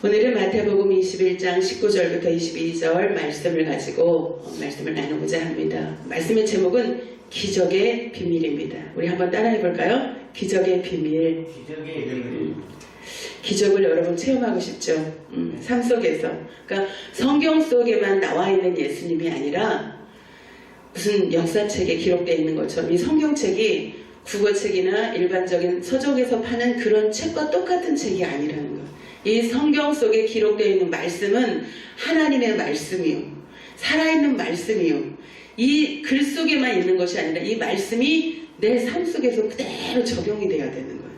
오늘은 마태복음 21장 19절부터 22절 말씀을 가지고 말씀을 나누고자 합니다. 말씀의 제목은 기적의 비밀입니다. 우리 한번 따라해 볼까요? 기적의 비밀. 기적의 비밀. 기적을 여러분 체험하고 싶죠? 삶 속에서. 그러니까 성경 속에만 나와 있는 예수님이 아니라 무슨 역사책에 기록되어 있는 것처럼 이 성경책이 국어책이나 일반적인 서적에서 파는 그런 책과 똑같은 책이 아니라는 거예요. 이 성경 속에 기록되어 있는 말씀은 하나님의 말씀이요, 살아있는 말씀이요, 이 글 속에만 있는 것이 아니라 이 말씀이 내 삶 속에서 그대로 적용이 돼야 되는 거예요.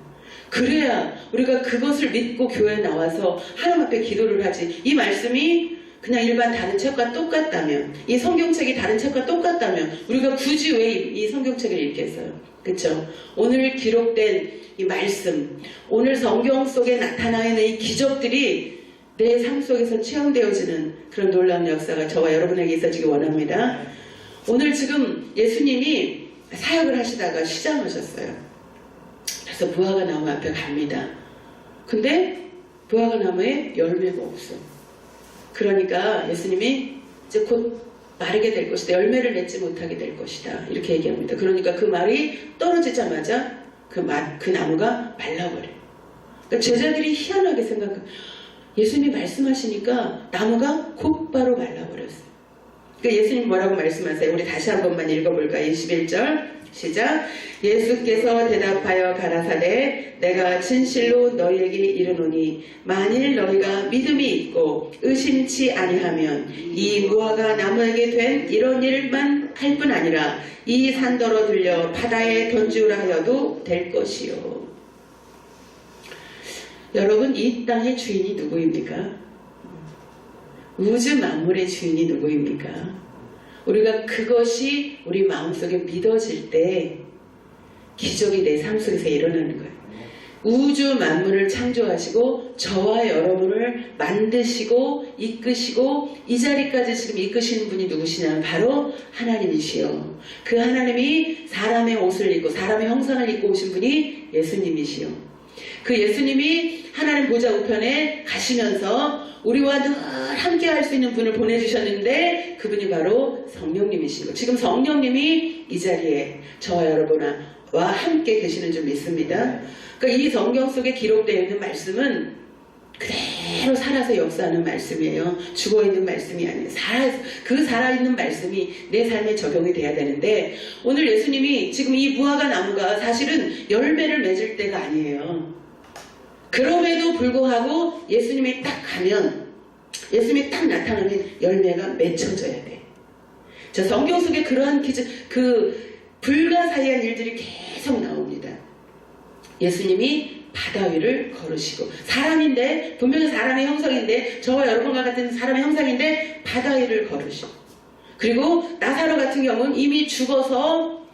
그래야 우리가 그것을 믿고 교회에 나와서 하나님 앞에 기도를 하지. 이 말씀이 그냥 일반 다른 책과 똑같다면, 이 성경책이 다른 책과 똑같다면 우리가 굳이 왜 이 성경책을 읽겠어요? 그렇죠? 오늘 기록된 이 말씀, 오늘 성경 속에 나타나 있는 이 기적들이 내 삶 속에서 체험되어지는 그런 놀라운 역사가 저와 여러분에게 있어지기 원합니다. 오늘 지금 예수님이 사역을 하시다가 시장하셨어요. 그래서 무화과 나무 앞에 갑니다. 근데 무화과 나무에 열매가 없어. 그러니까 예수님이 이제 곧 마르게 될 것이다. 열매를 맺지 못하게 될 것이다. 이렇게 얘기합니다. 그러니까 그 말이 떨어지자마자 그 나무가 말라버려요. 그러니까 제자들이 희한하게 생각해요. 예수님이 말씀하시니까 나무가 곧바로 말라버렸어요. 그러니까 예수님 뭐라고 말씀하세요? 우리 다시 한 번만 읽어볼까요? 21절 시작. 예수께서 대답하여 가라사대 내가 진실로 너희에게 이르노니 만일 너희가 믿음이 있고 의심치 아니하면 이 무화과 나무에게 된 이런 일만 할 뿐 아니라 이 산더러 들려 바다에 던지우라 하여도 될 것이요. 여러분, 이 땅의 주인이 누구입니까? 우주 만물의 주인이 누구입니까? 우리가 그것이 우리 마음속에 믿어질 때 기적이 내 삶 속에서 일어나는 거예요. 우주 만물을 창조하시고 저와 여러분을 만드시고 이끄시고 이 자리까지 지금 이끄시는 분이 누구시냐면 바로 하나님이시요. 그 하나님이 사람의 옷을 입고 사람의 형상을 입고 오신 분이 예수님이시요. 그 예수님이 하나님 보좌 우편에 가시면서 우리와 늘 함께 할 수 있는 분을 보내주셨는데 그분이 바로 성령님이신 거예요. 지금 성령님이 이 자리에 저와 여러분과 함께 계시는 줄 믿습니다. 그러니까 이 성경 속에 기록되어 있는 말씀은 그대로 살아서 역사하는 말씀이에요. 죽어있는 말씀이 아니에요. 그 살아있는 말씀이 내 삶에 적용이 돼야 되는데 오늘 예수님이 지금 이 무화과 나무가 사실은 열매를 맺을 때가 아니에요. 그럼에도 불구하고 예수님이 딱 가면 예수님이 딱 나타나면 열매가 맺혀져야 돼. 자, 성경 속에 그러한 기적, 불가사의한 일들이 계속 나옵니다. 예수님이 바다 위를 걸으시고 사람인데 분명히 사람의 형상인데 저와 여러분과 같은 사람의 형상인데 바다 위를 걸으시고 그리고 나사로 같은 경우는 이미 죽어서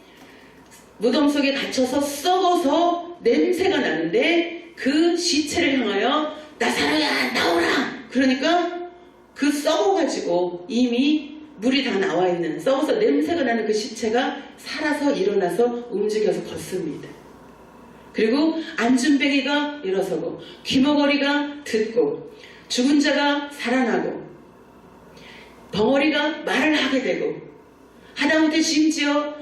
무덤 속에 갇혀서 썩어서 냄새가 나는데 그 시체를 향하여 나사로야 나오라. 그러니까 그 썩어가지고 이미 물이 다 나와 있는 썩어서 냄새가 나는 그 시체가 살아서 일어나서 움직여서 걷습니다. 그리고 안준뱅이가 일어서고 귀머거리가 듣고 죽은 자가 살아나고 벙어리가 말을 하게 되고 하다못해 심지어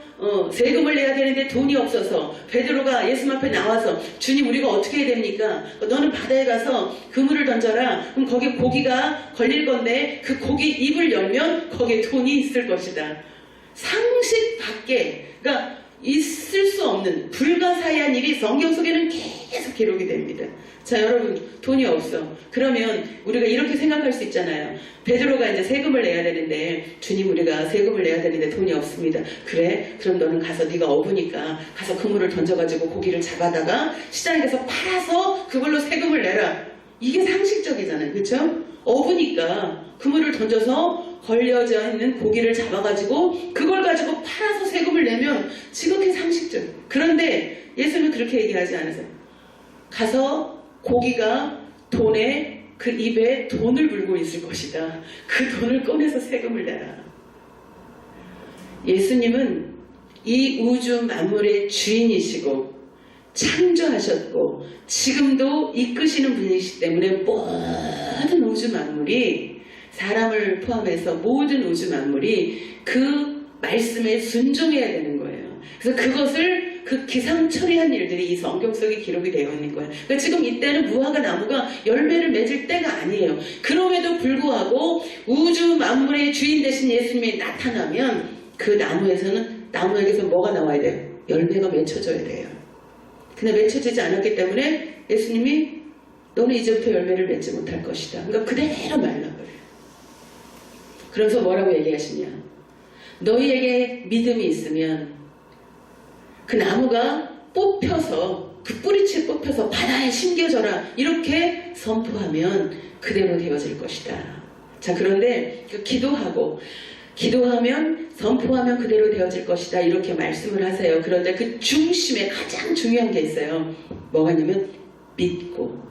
세금을 내야 되는데 돈이 없어서 베드로가 예수님 앞에 나와서 주님 우리가 어떻게 해야 됩니까? 너는 바다에 가서 그물을 던져라. 그럼 거기 고기가 걸릴 건데 그 고기 입을 열면 거기에 돈이 있을 것이다. 상식 밖에 그러니까 있을 수 없는 불가사의한 일이 성경 속에는 계속 기록이 됩니다. 자, 여러분 돈이 없어. 그러면 우리가 이렇게 생각할 수 있잖아요. 베드로가 이제 세금을 내야 되는데 주님 우리가 세금을 내야 되는데 돈이 없습니다. 그래? 그럼 너는 가서 네가 어부니까 가서 그물을 던져가지고 고기를 잡아다가 시장에 가서 팔아서 그걸로 세금을 내라. 이게 상식적이잖아요. 그렇죠? 어부니까 그물을 던져서 걸려져 있는 고기를 잡아가지고 그걸 가지고 팔아서 세금을 내면 지극히 상식적. 그런데 예수님은 그렇게 얘기하지 않으세요. 가서 고기가 돈에 그 입에 돈을 물고 있을 것이다. 그 돈을 꺼내서 세금을 내라. 예수님은 이 우주 만물의 주인이시고 창조하셨고 지금도 이끄시는 분이시기 때문에 모든 우주 만물이 사람을 포함해서 모든 우주 만물이 그 말씀에 순종해야 되는 거예요. 그래서 그것을 그 기상천외한 일들이 이 성경 속에 기록이 되어 있는 거예요. 그러니까 지금 이때는 무화과 나무가 열매를 맺을 때가 아니에요. 그럼에도 불구하고 우주 만물의 주인 되신 예수님이 나타나면 그 나무에게서 뭐가 나와야 돼요? 열매가 맺혀져야 돼요. 근데 맺혀지지 않았기 때문에 예수님이 너는 이제부터 열매를 맺지 못할 것이다. 그러니까 그대로 말라버려요. 그래서 뭐라고 얘기하시냐? 너희에게 믿음이 있으면 그 나무가 뽑혀서 그 뿌리채 뽑혀서 바다에 심겨져라 이렇게 선포하면 그대로 되어질 것이다. 자, 그런데 기도하면 선포하면 그대로 되어질 것이다 이렇게 말씀을 하세요. 그런데 그 중심에 가장 중요한 게 있어요. 뭐가 있냐면 믿고.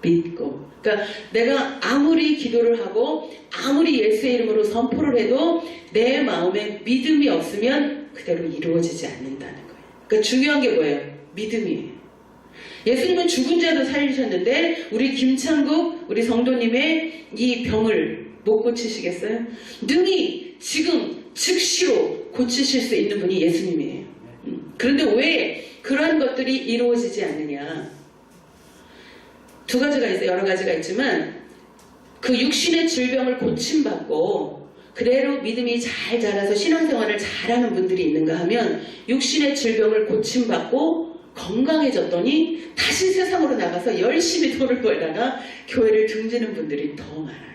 그러니까 내가 아무리 기도를 하고 아무리 예수의 이름으로 선포를 해도 내 마음에 믿음이 없으면 그대로 이루어지지 않는다는 거예요. 그러니까 중요한 게 뭐예요? 믿음이에요. 예수님은 죽은 자도 살리셨는데 우리 김창국 우리 성도님의 이 병을 못 고치시겠어요? 능히 지금 즉시로 고치실 수 있는 분이 예수님이에요. 그런데 왜 그러한 것들이 이루어지지 않느냐? 두 가지가 있어요. 여러 가지가 있지만 그 육신의 질병을 고침받고 그대로 믿음이 잘 자라서 신앙생활을 잘하는 분들이 있는가 하면 육신의 질병을 고침받고 건강해졌더니 다시 세상으로 나가서 열심히 돈을 벌다가 교회를 등지는 분들이 더 많아요.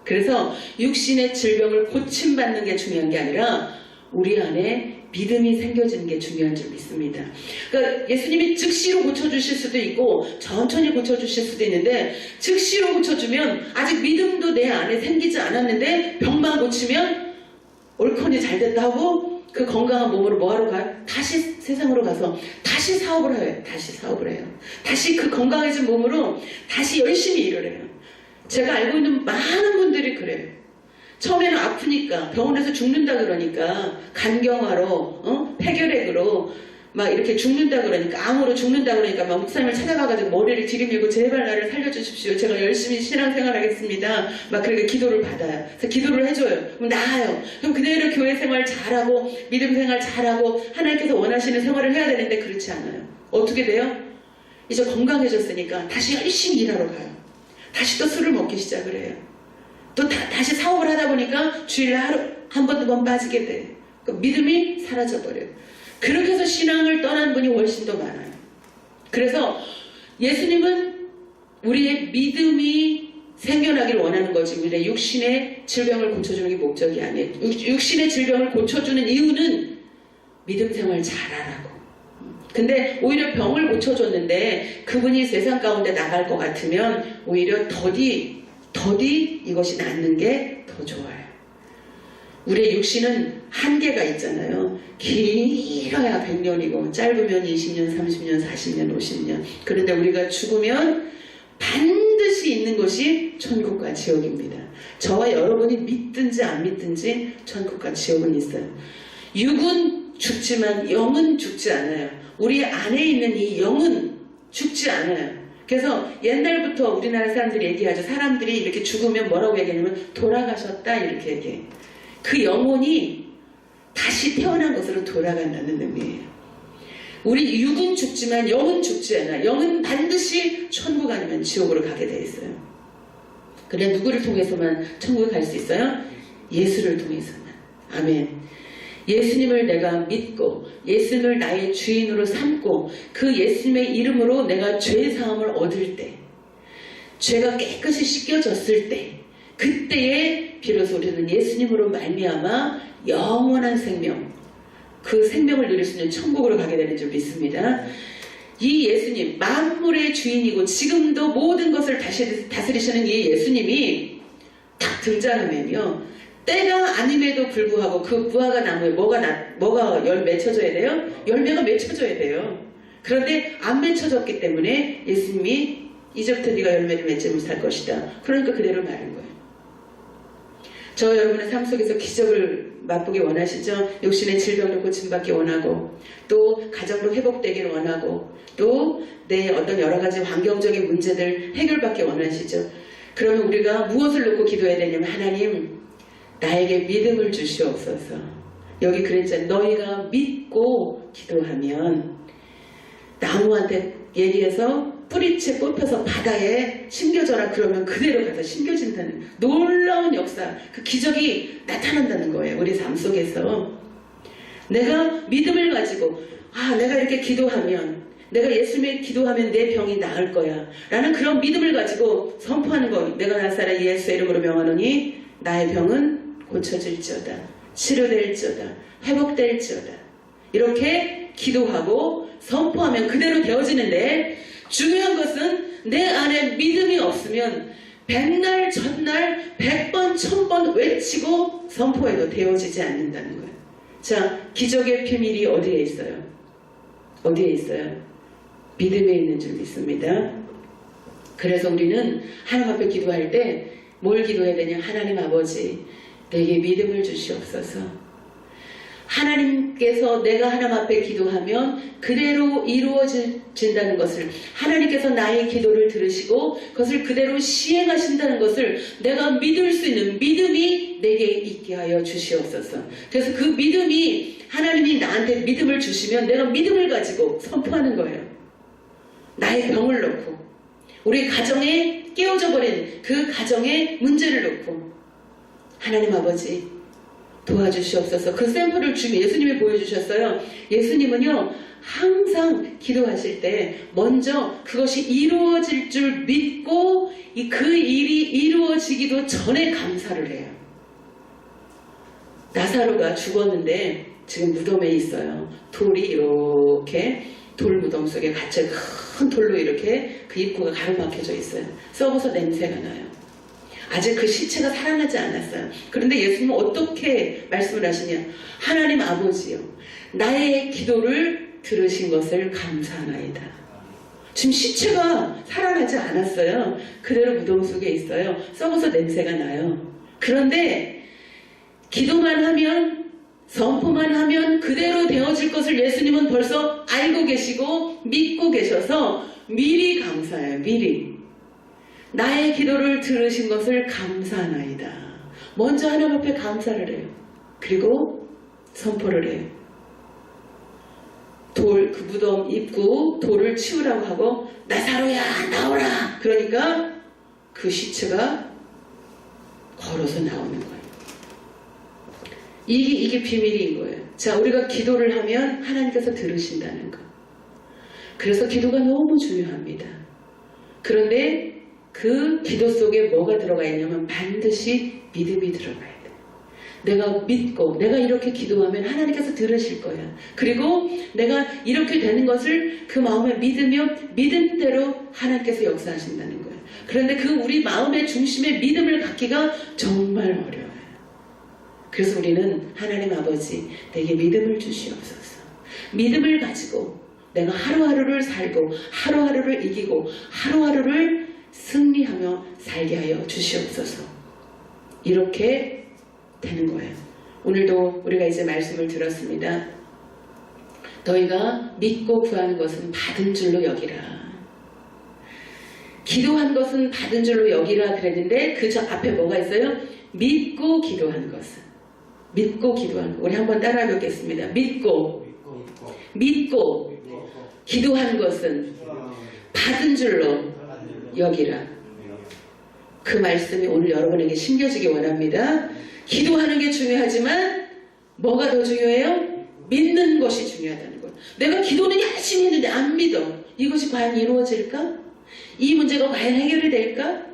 그래서 육신의 질병을 고침받는 게 중요한 게 아니라 우리 안에 믿음이 생겨지는 게 중요한 줄 믿습니다. 그러니까 예수님이 즉시로 고쳐주실 수도 있고 천천히 고쳐주실 수도 있는데 즉시로 고쳐주면 아직 믿음도 내 안에 생기지 않았는데 병만 고치면 옳거니 잘 됐다 하고 그 건강한 몸으로 뭐하러 가요? 다시 세상으로 가서 다시 사업을 해요. 다시 그 건강해진 몸으로 다시 열심히 일을 해요. 제가 알고 있는 많은 분들이 그래요. 처음에는 아프니까 병원에서 죽는다 그러니까 간경화로 폐결핵으로 막 이렇게 죽는다 그러니까 암으로 죽는다 그러니까 막 목사님을 찾아가가지고 머리를 들이밀고 제발 나를 살려주십시오. 제가 열심히 신앙생활하겠습니다. 막 그렇게 기도를 받아요. 그래서 기도를 해줘요. 그럼 나아요. 그럼 그대로 교회 생활 잘하고 믿음 생활 잘하고 하나님께서 원하시는 생활을 해야 되는데 그렇지 않아요. 어떻게 돼요? 이제 건강해졌으니까 다시 열심히 일하러 가요. 다시 또 술을 먹기 시작을 해요. 또 다시 사업을 하다 보니까 주일날 하루 한 번 두 번 빠지게 돼. 그러니까 믿음이 사라져버려요. 그렇게 해서 신앙을 떠난 분이 훨씬 더 많아요. 그래서 예수님은 우리의 믿음이 생겨나기를 원하는 거지 우리의 육신의 질병을 고쳐주는 게 목적이 아니에요. 육신의 질병을 고쳐주는 이유는 믿음 생활 잘하라고. 근데 오히려 병을 고쳐줬는데 그분이 세상 가운데 나갈 것 같으면 오히려 더디 이것이 낫는 게 더 좋아요. 우리의 육신은 한계가 있잖아요. 길어야 100년이고 짧으면 20년, 30년, 40년, 50년. 그런데 우리가 죽으면 반드시 있는 것이 천국과 지옥입니다. 저와 여러분이 믿든지 안 믿든지 천국과 지옥은 있어요. 육은 죽지만 영은 죽지 않아요. 우리 안에 있는 이 영은 죽지 않아요. 그래서 옛날부터 우리나라 사람들이 얘기하죠. 사람들이 이렇게 죽으면 뭐라고 얘기하냐면 돌아가셨다 이렇게 얘기해요. 그 영혼이 다시 태어난 것으로 돌아간다는 의미예요. 우리 육은 죽지만 영은 죽지 않아. 영은 반드시 천국 아니면 지옥으로 가게 돼 있어요. 그래 누구를 통해서만 천국에 갈 수 있어요? 예수를 통해서만. 아멘. 예수님을 내가 믿고 예수님을 나의 주인으로 삼고 그 예수님의 이름으로 내가 죄 사함을 얻을 때 죄가 깨끗이 씻겨졌을 때 그때에 비로소 우리는 예수님으로 말미암아 영원한 생명 그 생명을 누릴 수 있는 천국으로 가게 되는 줄 믿습니다. 이 예수님 만물의 주인이고 지금도 모든 것을 다스리시는 이 예수님이 딱 등장하면요 때가 아님에도 불구하고 그 무화과 나무에 뭐가 맺혀져야 돼요? 열매가 맺혀져야 돼요. 그런데 안 맺혀졌기 때문에 예수님이 이제부터 네가 열매를 맺지 못할 것이다. 그러니까 그대로 말한 거예요. 저 여러분의 삶 속에서 기적을 맛보기 원하시죠? 육신의 질병을 고침받기 원하고, 또 가정도 회복되기를 원하고, 또 내 어떤 여러 가지 환경적인 문제들 해결받기 원하시죠? 그러면 우리가 무엇을 놓고 기도해야 되냐면, 하나님 나에게 믿음을 주시옵소서. 여기 그랬잖아요. 너희가 믿고 기도하면, 나무한테 얘기해서 뿌리채 뽑혀서 바다에 심겨져라 그러면 그대로 가서 심겨진다는 놀라운 역사, 그 기적이 나타난다는 거예요. 우리 삶 속에서 내가 믿음을 가지고, 내가 이렇게 기도하면, 내가 예수님의 기도하면 내 병이 나을 거야 라는 그런 믿음을 가지고 선포하는 거. 내가 나사렛 예수의 이름으로 명하노니 나의 병은 고쳐질지어다, 치료될지어다, 회복될지어다. 이렇게 기도하고 선포하면 그대로 되어지는데, 중요한 것은 내 안에 믿음이 없으면 백날 전날 100번 1000번 외치고 선포해도 되어지지 않는다는 거예요. 자, 기적의 비밀이 어디에 있어요? 어디에 있어요? 믿음에 있는 줄 믿습니다. 그래서 우리는 하나님 앞에 기도할 때 뭘 기도해야 되냐? 하나님 아버지, 내게 믿음을 주시옵소서. 하나님께서 내가 하나님 앞에 기도하면 그대로 이루어진다는 것을, 하나님께서 나의 기도를 들으시고 그것을 그대로 시행하신다는 것을 내가 믿을 수 있는 믿음이 내게 있게 하여 주시옵소서. 그래서 그 믿음이, 하나님이 나한테 믿음을 주시면 내가 믿음을 가지고 선포하는 거예요. 나의 병을 놓고, 우리 가정에 깨어져 버린 그 가정의 문제를 놓고, 하나님 아버지 도와주시옵소서. 그 샘플을 예수님이 보여주셨어요. 예수님은요, 항상 기도하실 때 먼저 그것이 이루어질 줄 믿고 그 일이 이루어지기도 전에 감사를 해요. 나사로가 죽었는데 지금 무덤에 있어요. 돌이 이렇게 돌 무덤 속에 갇혀 큰 돌로 이렇게 그 입구가 가로막혀져 있어요. 썩어서 냄새가 나요. 아직 그 시체가 살아나지 않았어요. 그런데 예수님은 어떻게 말씀을 하시냐? 하나님 아버지요, 나의 기도를 들으신 것을 감사하나이다. 지금 시체가 살아나지 않았어요. 그대로 무덤 속에 있어요. 썩어서 냄새가 나요. 그런데 기도만 하면, 선포만 하면 그대로 되어질 것을 예수님은 벌써 알고 계시고 믿고 계셔서 미리 감사해요. 미리. 나의 기도를 들으신 것을 감사하나이다. 먼저 하나님 앞에 감사를 해요. 그리고 선포를 해요. 그 무덤 입구 돌을 치우라고 하고, 나사로야 나오라. 그러니까 그 시체가 걸어서 나오는 거예요. 이게 비밀인 거예요. 자, 우리가 기도를 하면 하나님께서 들으신다는 거. 그래서 기도가 너무 중요합니다. 그런데 그 기도 속에 뭐가 들어가 있냐면 반드시 믿음이 들어가야 돼. 내가 믿고 내가 이렇게 기도하면 하나님께서 들으실 거야. 그리고 내가 이렇게 되는 것을 그 마음에 믿으면 믿음대로 하나님께서 역사하신다는 거예요. 그런데 그 우리 마음의 중심에 믿음을 갖기가 정말 어려워요. 그래서 우리는 하나님 아버지, 내게 믿음을 주시옵소서. 믿음을 가지고 내가 하루하루를 살고 하루하루를 이기고 하루하루를 승리하며 살게 하여 주시옵소서. 이렇게 되는 거예요. 오늘도 우리가 이제 말씀을 들었습니다. 너희가 믿고 구하는 것은 받은 줄로 여기라. 기도한 것은 받은 줄로 여기라 그랬는데 그 저 앞에 뭐가 있어요? 믿고 기도한 것은. 믿고 기도한 것. 우리 한번 따라해 보겠습니다. 믿고 기도한 것은 받은 줄로 여기라. 그 말씀이 오늘 여러분에게 심겨지기 원합니다. 기도하는 게 중요하지만 뭐가 더 중요해요? 믿는 것이 중요하다는 거예요. 내가 기도는 열심히 했는데 안 믿어. 이것이 과연 이루어질까? 이 문제가 과연 해결이 될까?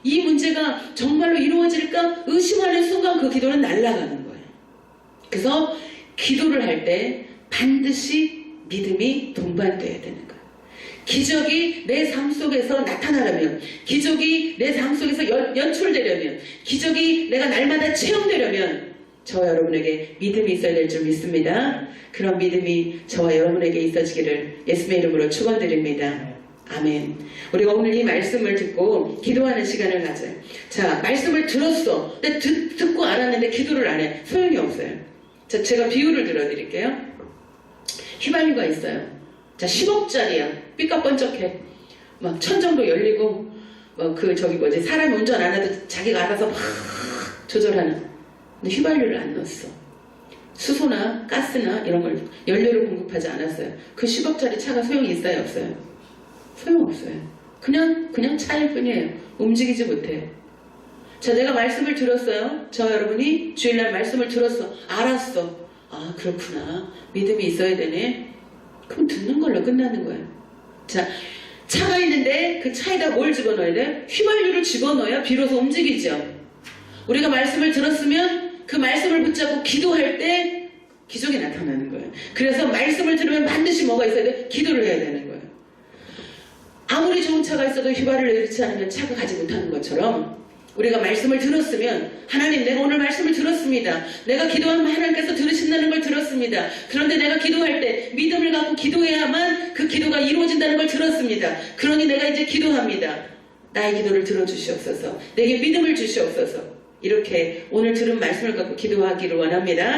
이 문제가 정말로 이루어질까? 의심하는 순간 그 기도는 날아가는 거예요. 그래서 기도를 할 때 반드시 믿음이 동반되어야 되는 거예요. 기적이 내 삶 속에서 나타나려면, 기적이 내 삶 속에서 연출되려면, 기적이 내가 날마다 체험되려면 저와 여러분에게 믿음이 있어야 될 줄 믿습니다. 그런 믿음이 저와 여러분에게 있어지기를 예수님의 이름으로 축원드립니다. 아멘. 우리가 오늘 이 말씀을 듣고 기도하는 시간을 가져요. 자, 말씀을 들었어. 근데 듣고 알았는데 기도를 안 해. 소용이 없어요. 자, 제가 비유를 들어드릴게요. 휘발유가 있어요. 자, 10억짜리야. 삐까뻔쩍해. 막 천정도 열리고, 사람이 운전 안 해도 자기가 알아서 막 조절하는. 근데 휘발유를 안 넣었어. 수소나 가스나 이런 걸 연료를 공급하지 않았어요. 그 10억짜리 차가 소용이 있어요, 없어요? 소용없어요. 그냥 차일 뿐이에요. 움직이지 못해요. 자, 내가 말씀을 들었어요. 저 여러분이 주일날 말씀을 들었어. 알았어. 아, 그렇구나. 믿음이 있어야 되네. 그럼 듣는 걸로 끝나는 거예요. 자, 차가 있는데 그 차에다 뭘 집어넣어야 돼? 휘발유를 집어넣어야 비로소 움직이죠. 우리가 말씀을 들었으면 그 말씀을 붙잡고 기도할 때 기적이 나타나는 거예요. 그래서 말씀을 들으면 반드시 뭐가 있어야 돼? 기도를 해야 되는 거예요. 아무리 좋은 차가 있어도 휘발유를 넣지 않으면 차가 가지 못하는 것처럼 우리가 말씀을 들었으면 하나님 내가 오늘 말씀을 들었습니다. 내가 기도하면 하나님께서 들으신다는 걸 들었습니다. 그런데 내가 기도할 때 믿음을 갖고 기도해야만 그 기도가 이루어진다는 걸 들었습니다. 그러니 내가 이제 기도합니다. 나의 기도를 들어주시옵소서. 내게 믿음을 주시옵소서. 이렇게 오늘 들은 말씀을 갖고 기도하기를 원합니다.